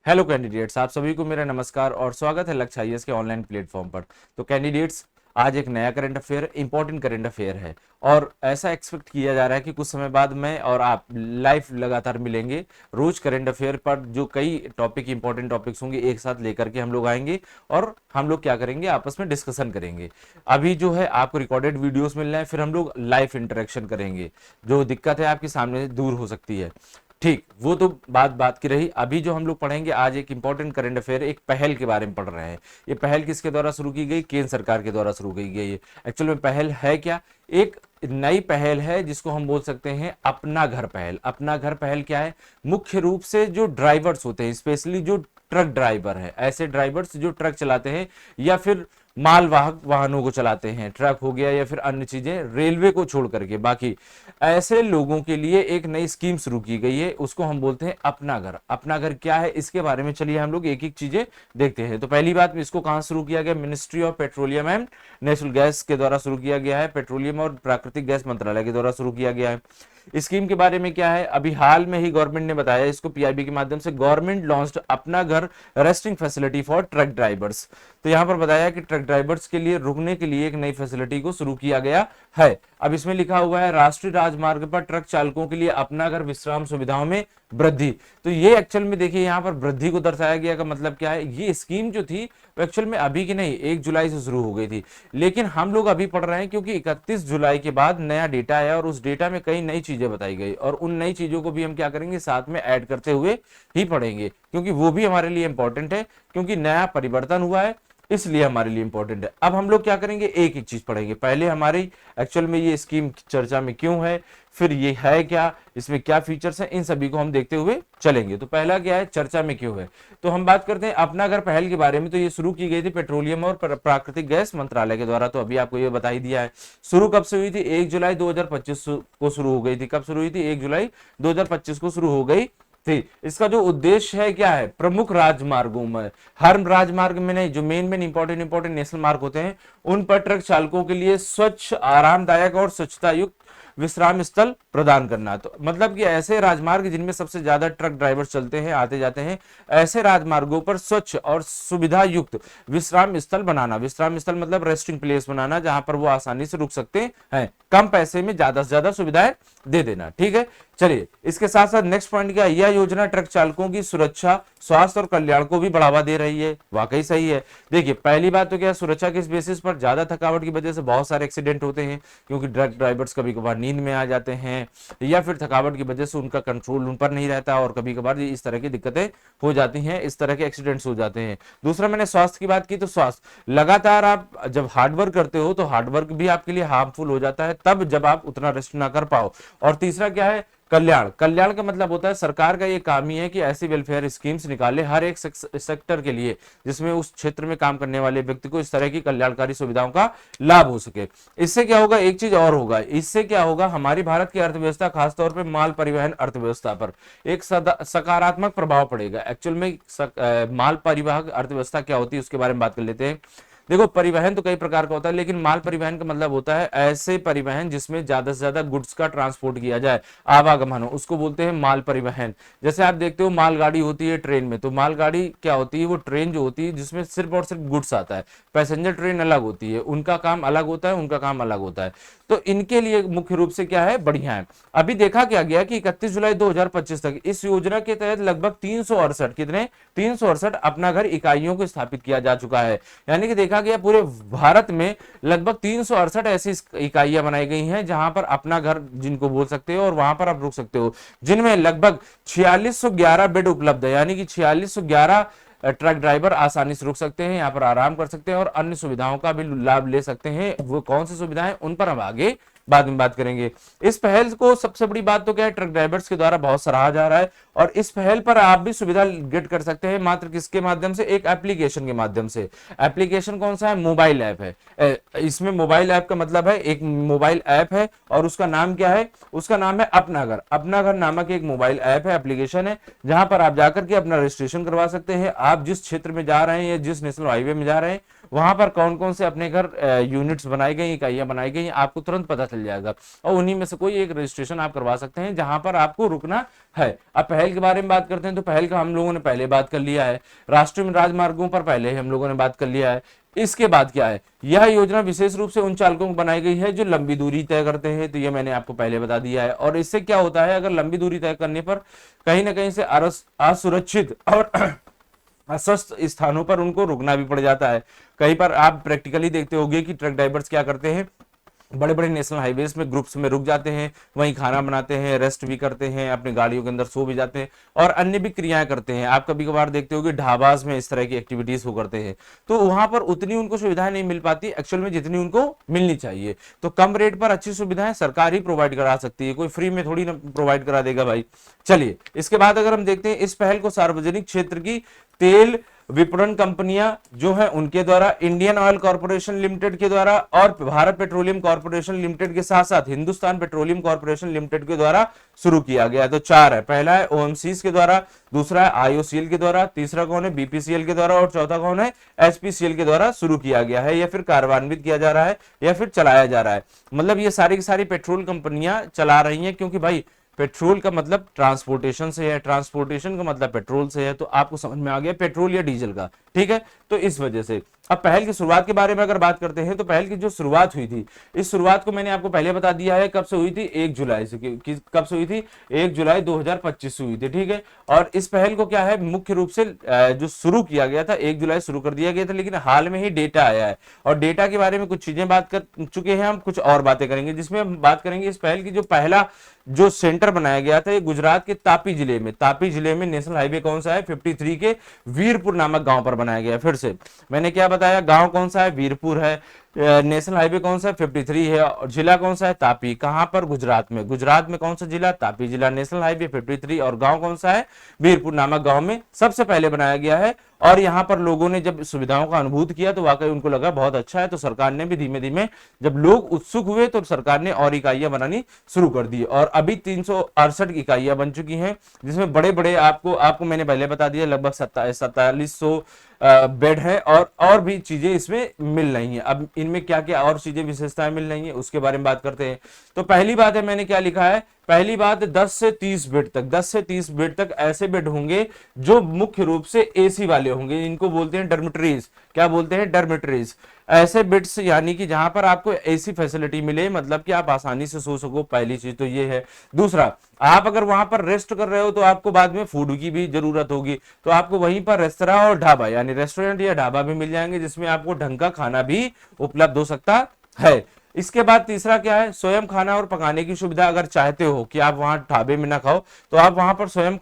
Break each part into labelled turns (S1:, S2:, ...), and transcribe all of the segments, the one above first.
S1: Hello candidates, आप सभी को मेरा नमस्कार और स्वागत है लक्ष्य आईएएस के ऑनलाइन प्लेटफॉर्म पर। तो कैंडिडेट्स, आज एक नया current affair, important current affair है और ऐसा एक्सपेक्ट किया जा रहा है कि कुछ समय बाद मैं और आप लाइव लगातार मिलेंगे। रोज करंट अफेयर पर जो कई टॉपिक, इंपॉर्टेंट टॉपिक्स होंगे, एक साथ लेकर के हम लोग आएंगे और हम लोग क्या करेंगे, आपस में डिस्कशन करेंगे। अभी जो है आपको रिकॉर्डेड वीडियोस मिल रहे हैं, फिर हम लोग लाइव इंटरेक्शन करेंगे। जो दिक्कत है आपके सामने दूर हो सकती है। ठीक, वो तो बात की रही। अभी जो हम लोग पढ़ेंगे आज एक इंपॉर्टेंट करंट अफेयर, एक पहल के बारे में पढ़ रहे हैं। ये पहल किसके द्वारा शुरू की गई? केंद्र सरकार के द्वारा शुरू की गई है। एक्चुअल में पहल है क्या? एक नई पहल है जिसको हम बोल सकते हैं अपना घर पहल। अपना घर पहल क्या है? मुख्य रूप से जो ड्राइवर्स होते हैं, स्पेशली जो ट्रक ड्राइवर है, ऐसे ड्राइवर्स जो ट्रक चलाते हैं या फिर मालवाहक वाहनों को चलाते हैं, ट्रक हो गया या फिर अन्य चीजें, रेलवे को छोड़ करके बाकी ऐसे लोगों के लिए एक नई स्कीम शुरू की गई है, उसको हम बोलते हैं अपना घर। अपना घर क्या है, इसके बारे में चलिए हम लोग एक एक चीजें देखते हैं। तो पहली बात, इसको कहां शुरू किया गया? Ministry of petroleum and natural gas के द्वारा शुरू किया गया है। पेट्रोलियम और प्राकृतिक गैस मंत्रालय के द्वारा शुरू किया गया है। स्कीम के बारे में क्या है? अभी हाल में ही गवर्नमेंट ने बताया, इसको पीआईबी के माध्यम से, गवर्नमेंट लॉन्च्ड अपना घर resting facility for truck drivers. तो यहां पर बताया कि ट्रक ड्राइवर्स के लिए रुकने के लिए एक नई फैसिलिटी को शुरू किया गया है। अब इसमें लिखा हुआ है राष्ट्रीय राजमार्ग पर ट्रक चालकों के लिए अपना घर विश्राम सुविधाओं में वृद्धि। तो ये एक्चुअल में देखिए यहां पर वृद्धि को दर्शाया गया का मतलब क्या है? ये स्कीम जो थी वो एक्चुअल में अभी की नहीं, 1 जुलाई से शुरू हो गई थी, लेकिन हम लोग अभी पढ़ रहे हैं क्योंकि 31 जुलाई के बाद नया डेटा आया और उस डेटा में कई नई चीजें बताई गई और उन नई चीजों को भी हम क्या करेंगे, साथ में ऐड करते हुए ही पढ़ेंगे, क्योंकि वो भी हमारे लिए इंपॉर्टेंट है, क्योंकि नया परिवर्तन हुआ है, इसलिए हमारे लिए इंपॉर्टेंट है। अब हम लोग क्या करेंगे, एक एक चीज पढ़ेंगे। पहले हमारी एक्चुअल में ये स्कीम चर्चा में क्यों है, फिर ये है क्या, इसमें क्या फीचर्स हैं, इन सभी को हम देखते हुए चलेंगे। तो पहला क्या है, चर्चा में क्यों है? तो हम बात करते हैं अपना घर पहल के बारे में। तो ये शुरू की गई थी पेट्रोलियम और प्राकृतिक गैस मंत्रालय के द्वारा। तो अभी आपको ये बता ही दिया है। शुरू कब से हुई थी? 1 जुलाई 2025 को शुरू हो गई थी। कब शुरू हुई थी? 1 जुलाई 2025 को शुरू हो गई थी। इसका जो उद्देश्य है क्या है? प्रमुख राजमार्गों में, हर राजमार्ग में नहीं, जो मेन इंपॉर्टेंट नेशनल मार्ग होते हैं, उन पर ट्रक चालकों के लिए स्वच्छ, आरामदायक और स्वच्छता युक्त विश्राम स्थल प्रदान करना। तो मतलब कि ऐसे राजमार्ग जिनमें सबसे ज्यादा ट्रक ड्राइवर चलते हैं, आते जाते हैं, ऐसे राजमार्गों पर स्वच्छ और सुविधा युक्त विश्राम स्थल बनाना। विश्राम स्थल मतलब रेस्टिंग प्लेस बनाना, जहां पर वो आसानी से रुक सकते हैं, कम पैसे में ज्यादा से ज्यादा सुविधाएं दे देना। ठीक है, चलिए इसके साथ साथ नेक्स्ट पॉइंट क्या है? यह योजना ट्रक चालकों की सुरक्षा, स्वास्थ्य और कल्याण को भी बढ़ावा दे रही है। वाकई सही है। देखिए पहली बात तो क्या, सुरक्षा के बेसिस पर ज्यादा थकावट की वजह से बहुत सारे एक्सीडेंट होते हैं, क्योंकि ट्रक ड्राइवर्स कभी कभार नींद में आ जाते हैं या फिर थकावट की वजह से उनका कंट्रोल उन पर नहीं रहता और कभी कभार इस तरह की दिक्कतें हो जाती हैं, इस तरह के एक्सीडेंट्स हो जाते हैं। दूसरा, मैंने स्वास्थ्य की बात की, तो स्वास्थ्य, लगातार आप जब हार्डवर्क करते हो तो हार्डवर्क भी आपके लिए हार्मफुल हो जाता है, तब जब आप उतना रेस्ट ना कर पाओ। और तीसरा क्या है? कल्याण। कल्याण का मतलब होता है, सरकार का ये काम ही है कि ऐसी वेलफेयर स्कीम्स निकाले हर एक सेक्टर के लिए, जिसमें उस क्षेत्र में काम करने वाले व्यक्ति को इस तरह की कल्याणकारी सुविधाओं का लाभ हो सके। इससे क्या होगा? एक चीज और होगा, इससे क्या होगा, हमारी भारत की अर्थव्यवस्था, खासतौर पर माल परिवहन अर्थव्यवस्था पर एक सकारात्मक प्रभाव पड़ेगा। एक्चुअल में माल परिवहन अर्थव्यवस्था क्या होती है उसके बारे में बात कर लेते हैं। देखो, परिवहन तो कई प्रकार का होता है, लेकिन माल परिवहन का मतलब होता है ऐसे परिवहन जिसमें ज्यादा से ज्यादा गुड्स का ट्रांसपोर्ट किया जाए, आवागमन हो, उसको बोलते हैं माल परिवहन। जैसे आप देखते हो मालगाड़ी होती है ट्रेन में, तो मालगाड़ी क्या होती है? वो ट्रेन जो होती है जिसमें सिर्फ और सिर्फ गुड्स आता है। पैसेंजर ट्रेन अलग होती है, उनका काम अलग होता है, उनका काम अलग होता है। तो इनके लिए मुख्य रूप से क्या है? बढ़िया है। अभी देखा क्या गया कि 31 जुलाई 2025 तक इस योजना के तहत लगभग 368, कितने? 368 अपना घर इकाइयों को स्थापित किया जा चुका है। यानी कि देखा गया पूरे भारत में लगभग 368 ऐसी इकाइयां बनाई गई हैं जहां पर अपना घर जिनको बोल सकते हो और वहां पर आप रुक सकते हो, जिनमें लगभग 4611 बेड उपलब्ध है। यानी कि 4611 ट्रक ड्राइवर आसानी से रुक सकते हैं, यहाँ पर आराम कर सकते हैं और अन्य सुविधाओं का भी लाभ ले सकते हैं। वो कौन सी सुविधाएं, उन पर हम आगे बाद में बात करेंगे। इस पहल को सबसे बड़ी बात तो क्या है, ट्रक ड्राइवर्स के द्वारा बहुत सराहा जा रहा है और इस पहल पर आप भी सुविधा गेट कर सकते हैं, मात्र किसके माध्यम से? एक एप्लीकेशन के माध्यम से। एप्लीकेशन कौन सा है? मोबाइल ऐप है। इसमें मोबाइल ऐप का मतलब है, एक मोबाइल ऐप है और उसका नाम क्या है? उसका नाम है अपना घर। अपना घर नामक एक मोबाइल ऐप है, एप्लीकेशन है, जहां पर आप जाकर के अपना रजिस्ट्रेशन करवा सकते हैं। आप जिस क्षेत्र में जा रहे हैं या जिस नेशनल हाईवे में जा रहे हैं वहां पर कौन कौन से अपने घर यूनिट्स बनाई गई, इकाइयां बनाई गई, आपको तुरंत पता चल जाएगा और उन्हीं में से कोई एक रजिस्ट्रेशन आप करवा सकते हैं जहां पर आपको रुकना है। अब पहल के बारे में बात करते हैं तो पहल का हम लोगों ने पहले बात कर लिया है, राष्ट्रीय राजमार्गों पर पहले हम लोगों ने बात कर लिया है। इसके बाद क्या है, यह योजना विशेष रूप से उन चालकों को बनाई गई है जो लंबी दूरी तय करते हैं, तो ये मैंने आपको पहले बता दिया है। और इससे क्या होता है, अगर लंबी दूरी तय करने पर कहीं ना कहीं से असुरक्षित और अस्वस्थ स्थानों पर उनको रुकना भी पड़ जाता है। कहीं पर आप प्रैक्टिकली देखते होंगे कि ट्रक ड्राइवर्स क्या करते हैं, बड़े बड़े नेशनल हाईवेज में ग्रुप्स में रुक जाते हैं, वहीं खाना बनाते हैं, रेस्ट भी करते हैं, अपनी गाड़ियों के अंदर सो भी जाते हैं और अन्य भी क्रियाएं करते हैं। आप कभी कभार देखते हो कि ढाबाज में इस तरह की एक्टिविटीज वो करते हैं, तो वहां पर उतनी उनको सुविधाएं नहीं मिल पाती एक्चुअल में जितनी उनको मिलनी चाहिए। तो कम रेट पर अच्छी सुविधाएं सरकार ही प्रोवाइड करा सकती है, कोई फ्री में थोड़ी ना प्रोवाइड करा देगा भाई। चलिए इसके बाद अगर हम देखते हैं, इस पहल को सार्वजनिक क्षेत्र की तेल विपणन कंपनियां जो है उनके द्वारा, इंडियन ऑयल कॉर्पोरेशन लिमिटेड के द्वारा और भारत पेट्रोलियम कॉर्पोरेशन लिमिटेड के साथ साथ हिंदुस्तान पेट्रोलियम कॉर्पोरेशन लिमिटेड के द्वारा शुरू किया गया। तो चार है, पहला है ओएमसीज के द्वारा, दूसरा है आईओसीएल के द्वारा, तीसरा कौन है बीपीसीएल के द्वारा और चौथा कौन है एचपीसीएल के द्वारा शुरू किया गया है या फिर कार्यान्वित किया जा रहा है या फिर चलाया जा रहा है। मतलब ये सारी की सारी पेट्रोल कंपनियां चला रही हैं, क्योंकि भाई पेट्रोल का मतलब ट्रांसपोर्टेशन से है, ट्रांसपोर्टेशन का मतलब पेट्रोल से है, तो आपको समझ में आ गया पेट्रोल या डीजल का, ठीक है। तो इस वजह से अब पहल की शुरुआत के बारे में अगर बात करते हैं तो पहल की जो शुरुआत हुई थी, इस शुरुआत को मैंने आपको पहले बता दिया है कब से हुई थी, 1 जुलाई से। कब से हुई थी, 1 जुलाई 2025 से हुई थी, ठीक है। और इस पहल को क्या है, मुख्य रूप से जो शुरू किया गया था 1 जुलाई शुरू कर दिया गया था, लेकिन हाल में ही डेटा आया है और डेटा के बारे में कुछ चीजें बात कर चुके हैं, हम कुछ और बातें करेंगे जिसमें हम बात करेंगे इस पहल की जो पहला जो सेंटर बनाया गया था ये गुजरात के तापी जिले में नेशनल हाईवे कौन सा है 53 के वीरपुर नामक गांव पर बनाया गया। फिर से मैंने क्या बताया, गांव कौन सा है, वीरपुर है, नेशनल हाईवे कौन सा है 53 है और जिला कौन सा है तापी। कहां पर, गुजरात में कौन सा जिला, तापी जिला, नेशनल हाईवे 53 और गांव कौन सा है वीरपुर नामक गांव में सबसे पहले बनाया गया है। और यहां पर लोगों ने जब सुविधाओं का अनुभूत किया तो वाकई उनको लगा बहुत अच्छा है, तो सरकार ने भी धीमे धीमे जब लोग उत्सुक हुए तो सरकार ने और इकाइयां बनानी शुरू कर दी और अभी 368 इकाइयां बन चुकी हैं, जिसमें बड़े बड़े आपको मैंने पहले बता दिया लगभग 4700 बेड है और भी चीजें इसमें मिल रही हैं। अब इनमें क्या क्या और चीजें विशेषताएं मिल रही हैं उसके बारे में बात करते हैं। तो पहली बात है, मैंने क्या लिखा है, पहली बात 10 से 30 बेड तक ऐसे बेड होंगे जो मुख्य रूप से एसी वाले होंगे, इनको बोलते हैं डॉर्मिटरीज। क्या बोलते हैं, डॉर्मिटरीज। ऐसे बेड्स यानी कि जहां पर आपको एसी फैसिलिटी मिले, मतलब कि आप आसानी से सो सको, पहली चीज तो ये है। दूसरा, आप अगर वहां पर रेस्ट कर रहे हो तो आपको बाद में फूड की भी जरूरत होगी, तो आपको वहीं पर रेस्तरा और ढाबा यानी रेस्टोरेंट या ढाबा भी मिल जाएंगे जिसमें आपको ढंग का खाना भी उपलब्ध हो सकता है। इसके बाद तीसरा क्या है, स्वयं खाना और पकाने की सुविधा। अगर चाहते हो कि आप वहां ढाबे में ना खाओ तो आप वहां पर स्वयं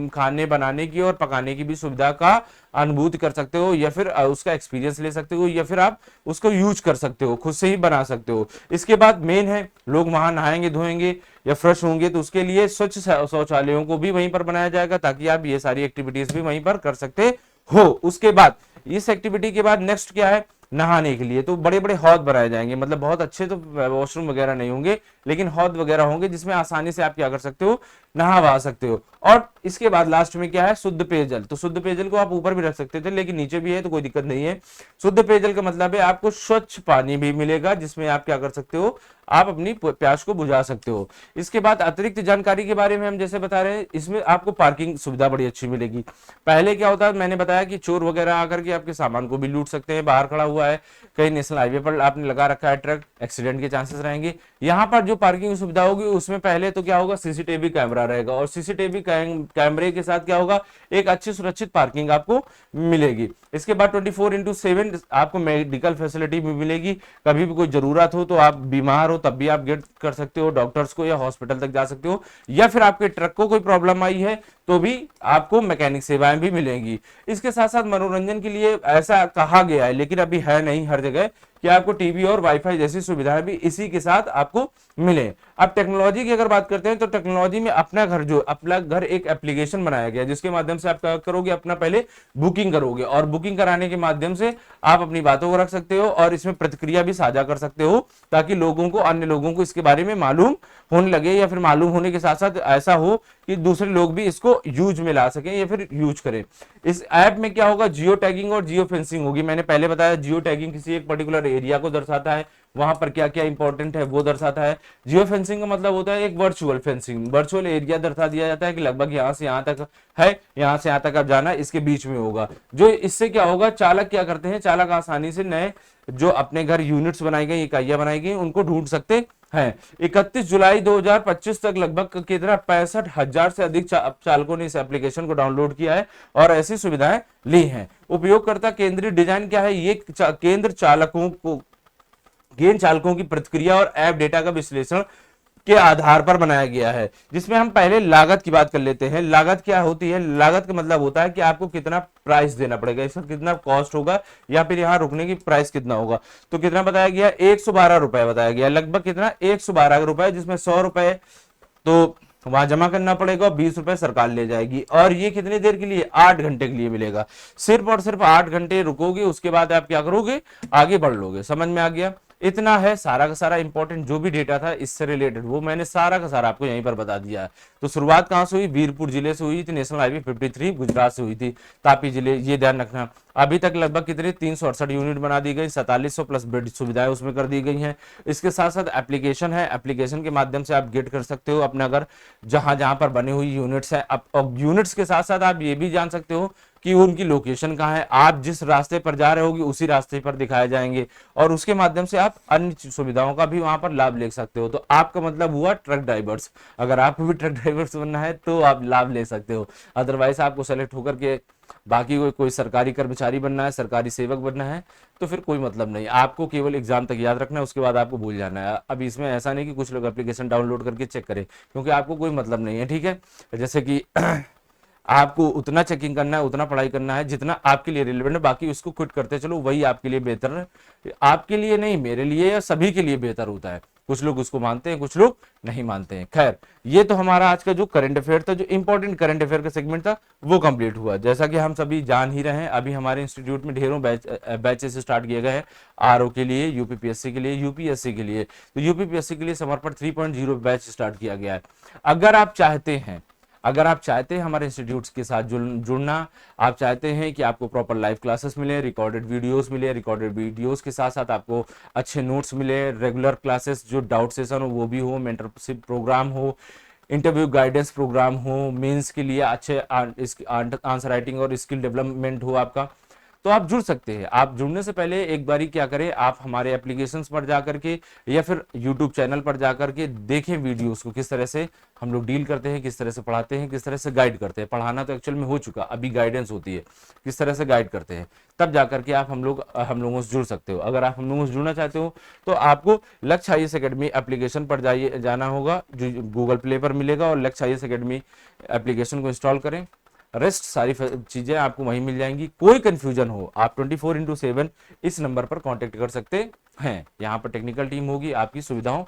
S1: खाने बनाने की और पकाने की भी सुविधा का अनुभूति कर सकते हो या फिर उसका एक्सपीरियंस ले सकते हो या फिर आप उसको यूज कर सकते हो, खुद से ही बना सकते हो। इसके बाद मेन है, लोग वहां नहाएंगे धोएंगे या फ्रेश होंगे तो उसके लिए स्वच्छ शौचालयों को भी वहीं पर बनाया जाएगा ताकि आप ये सारी एक्टिविटीज भी वहीं पर कर सकते हो। उसके बाद इस एक्टिविटी के बाद नेक्स्ट क्या है, नहाने के लिए तो बड़े बड़े हौद बनाए जाएंगे, मतलब बहुत अच्छे तो वॉशरूम वगैरह नहीं होंगे लेकिन हौद वगैरह होंगे जिसमें आसानी से आप क्या कर सकते हो, नहा वहा सकते हो। और इसके बाद लास्ट में क्या है, शुद्ध पेयजल। तो शुद्ध पेयजल को आप ऊपर भी रख सकते थे लेकिन नीचे भी है तो कोई दिक्कत नहीं है। शुद्ध पेयजल का मतलब है आपको स्वच्छ पानी भी मिलेगा जिसमें आप क्या कर सकते हो, आप अपनी प्यास को बुझा सकते हो। इसके बाद अतिरिक्त जानकारी के बारे में हम जैसे बता रहे हैं, इसमें आपको पार्किंग सुविधा बड़ी अच्छी मिलेगी। पहले क्या होता है, मैंने बताया कि चोर वगैरह आकर के आपके सामान को भी लूट सकते हैं, बाहर खड़ा हुआ है कहीं नेशनल हाईवे पर आपने लगा रखा है ट्रक, एक्सीडेंट के चांसेस रहेंगे। यहाँ पर जो पार्किंग सुविधा होगी उसमें पहले तो क्या होगा, सीसीटीवी कैमरा रहेगा और सीसीटीवी कैमरे के साथ क्या होगा, एक अच्छी सुरक्षित पार्किंग आपको मिलेगी। इसके बाद 24/7 आपको मेडिकल फैसिलिटी भी मिलेगी, कभी भी कोई जरूरत हो तो आप बीमार हो तब भी आप गेट कर सकते हो डॉक्टर्स को या हॉस्पिटल तक जा सकते हो, या फिर आपके ट्रक को कोई प्रॉब्लम आई है तो भी आपको मैकेनिक सेवाएं भी मिलेंगी। इसके साथ साथ मनोरंजन के लिए ऐसा कहा गया है लेकिन अभी है नहीं हर जगह कि आपको टीवी और वाईफाई जैसी सुविधाएं भी इसी के साथ आपको मिले। अब टेक्नोलॉजी की अगर बात करते हैं तो टेक्नोलॉजी में अपना घर एक एप्लीकेशन बनाया गया जिसके माध्यम से आप क्या करोगे, अपना पहले बुकिंग करोगे और बुकिंग कराने के माध्यम से आप अपनी बातों को रख सकते हो और इसमें प्रतिक्रिया भी साझा कर सकते हो ताकि अन्य लोगों को इसके बारे में मालूम होने लगे या फिर मालूम होने के साथ साथ ऐसा हो कि दूसरे लोग भी इसको यूज में ला सकें या फिर यूज करें। इस ऐप में क्या होगा, जियो टैगिंग और जियो फेंसिंग होगी। मैंने पहले बताया जियो टैगिंग किसी एक पर्टिकुलर एरिया को दर्शाता है, वहां पर क्या क्या इंपॉर्टेंट है वो दर्शाता है। जियो फेंसिंग का मतलब होता है एक वर्चुअल फेंसिंग, वर्चुअल एरिया दर्शा दिया जाता है कि लगभग यहाँ से यहाँ तक है, यहाँ से यहाँ तक आप जाना इसके बीच में होगा। जो इससे क्या होगा, चालक क्या करते हैं, चालक आसानी से नए जो अपने घर यूनिट्स बनाई गई, इकाइयां बनाई गई, उनको ढूंढ सकते हैं। 31 जुलाई 2025 तक लगभग कितना 65,000 से अधिक चालकों ने इस एप्लीकेशन को डाउनलोड किया है और ऐसी सुविधाएं ली हैं। उपयोगकर्ता केंद्रीय डिजाइन क्या है, ये केंद्र चालकों की प्रतिक्रिया और ऐप डेटा का विश्लेषण के आधार पर बनाया गया है। जिसमें हम पहले लागत की बात कर लेते हैं। लागत क्या होती है, लागत का मतलब होता है कि आपको कितना प्राइस देना पड़ेगा, इसका कितना कॉस्ट होगा या फिर यहाँ रुकने की प्राइस कितना होगा। तो कितना बताया गया, 112 रुपए बताया गया, लगभग कितना 112 रुपए, जिसमें 100 रुपए तो वहां जमा करना पड़ेगा, 20 रुपए सरकार ले जाएगी। और ये कितनी देर के लिए, 8 घंटे के लिए मिलेगा। सिर्फ और सिर्फ 8 घंटे रुकोगे, उसके बाद आप क्या करोगे, आगे बढ़ लोगे। समझ में आ गया। इतना है, सारा का सारा इंपॉर्टेंट जो भी डेटा था इससे रिलेटेड वो मैंने सारा का सारा आपको यहीं पर बता दिया है। तो शुरुआत कहां से हुई, वीरपुर जिले से हुई थी, नेशनल हाईवे 53 गुजरात से हुई थी, तापी जिले, ये ध्यान रखना। अभी तक लगभग कितने 368 यूनिट बना दी गई, 4700 प्लस बेड सुविधाएं उसमें कर दी गई हैं। इसके साथ साथ एप्लीकेशन है, एप्लीकेशन के माध्यम से आप गेट कर सकते हो अपने अगर जहां जहां पर बनी हुई यूनिट्स है। अब यूनिट्स के साथ साथ आप ये भी जान सकते हो कि उनकी लोकेशन कहाँ है, आप जिस रास्ते पर जा रहे होगी उसी रास्ते पर दिखाए जाएंगे और उसके माध्यम से आप अन्य सुविधाओं का भी वहां पर लाभ ले सकते हो। तो आपका मतलब हुआ ट्रक ड्राइवर्स, अगर आपको भी ट्रक ड्राइवर्स बनना है तो आप लाभ ले सकते हो। अदरवाइज आपको सेलेक्ट होकर के बाकी कोई सरकारी कर्मचारी बनना है, सरकारी सेवक बनना है तो फिर कोई मतलब नहीं, आपको केवल एग्जाम तक याद रखना है, उसके बाद आपको भूल जाना है। अब इसमें ऐसा नहीं कि कुछ लोग एप्लीकेशन डाउनलोड करके चेक करें, क्योंकि आपको कोई मतलब नहीं है, ठीक है। जैसे कि आपको उतना चेकिंग करना है, उतना पढ़ाई करना है जितना आपके लिए रिलेवेंट है, बाकी उसको क्विट करते चलो, वही आपके लिए बेहतर है। आपके लिए नहीं, मेरे लिए या सभी के लिए बेहतर होता है। कुछ लोग उसको मानते हैं, कुछ लोग नहीं मानते हैं। खैर, ये तो हमारा आज का जो करंट अफेयर था, जो इंपॉर्टेंट करंट अफेयर का सेगमेंट था वो कंप्लीट हुआ। जैसा कि हम सभी जान ही रहे हैं, अभी हमारे इंस्टीट्यूट में ढेरों बैचेस स्टार्ट किए गए हैं, आरओ के लिए, यूपीपीएससी के लिए, यूपीएससी के लिए। तो यूपीपीएससी के लिए समर्पण 3.0 बैच स्टार्ट किया गया है। अगर आप चाहते हैं हमारे इंस्टीट्यूट्स के साथ जुड़ना, आप चाहते हैं कि आपको प्रॉपर लाइव क्लासेस मिले, रिकॉर्डेड वीडियोस के साथ साथ आपको अच्छे नोट्स मिले, रेगुलर क्लासेस जो डाउट सेशन हो वो भी हो, मेंटरशिप प्रोग्राम हो, इंटरव्यू गाइडेंस प्रोग्राम हो, मेंस के लिए अच्छे आंसर राइटिंग और स्किल डेवलपमेंट हो आपका, तो आप जुड़ सकते हैं। आप जुड़ने से पहले एक बारी क्या करें, आप हमारे एप्लीकेशंस पर जाकर के या फिर यूट्यूब चैनल पर जाकर के देखें वीडियोस को, किस तरह से हम लोग डील करते हैं, किस तरह से पढ़ाते हैं, किस तरह से गाइड करते हैं। पढ़ाना तो एक्चुअल में हो चुका, अभी गाइडेंस होती है, किस तरह से गाइड करते हैं, तब जाकर के आप हम लोगों से जुड़ सकते हो। अगर आप हम लोगों से जुड़ना चाहते हो तो आपको लक्ष्य आईएएस एकेडमी एप्लीकेशन पर जाना होगा, जो गूगल प्ले पर मिलेगा, और लक्ष्य आईएएस एकेडमी एप्लीकेशन को इंस्टॉल करें। रेस्ट सारी चीजें आपको वहीं मिल जाएंगी। कोई कंफ्यूजन हो आप 24/7 इस नंबर पर कांटेक्ट कर सकते हैं। यहाँ पर टेक्निकल टीम होगी, आपकी सुविधाओं,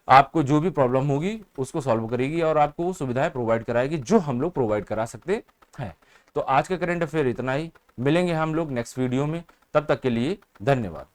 S1: आपको जो भी प्रॉब्लम होगी उसको सॉल्व करेगी और आपको वो सुविधाएं प्रोवाइड कराएगी जो हम लोग प्रोवाइड करा सकते हैं। तो आज का करंट अफेयर इतना ही, मिलेंगे हम लोग नेक्स्ट वीडियो में, तब तक के लिए धन्यवाद।